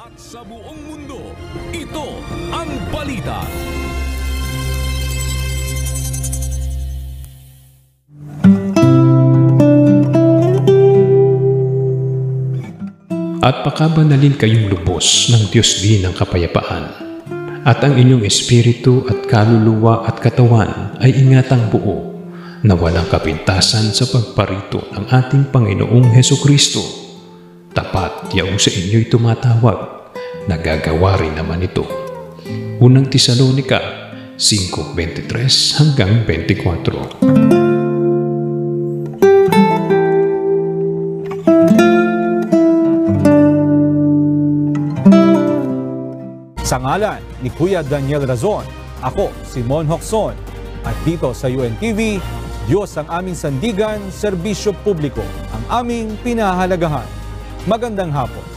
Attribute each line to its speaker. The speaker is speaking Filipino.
Speaker 1: At sa buong mundo, ito ang balita.
Speaker 2: At pakabanalin kayong lubos ng Diyos din ng kapayapaan, at ang inyong espiritu at kaluluwa at katawan ay ingatang buo, na walang kapintasan sa pagparito ng ating Panginoong Hesukristo. Tapat yaong sa inyo'y tumatawag, nagagawa rin naman ito. Unang Tesalonica 5:23 hanggang 24.
Speaker 3: Sa ngalan ni Kuya Daniel Razon, ako si Mon Hocson, at dito sa UNTV, Diyos ang aming sandigan, serbisyo publiko ang aming pinahalagahan. Magandang hapon.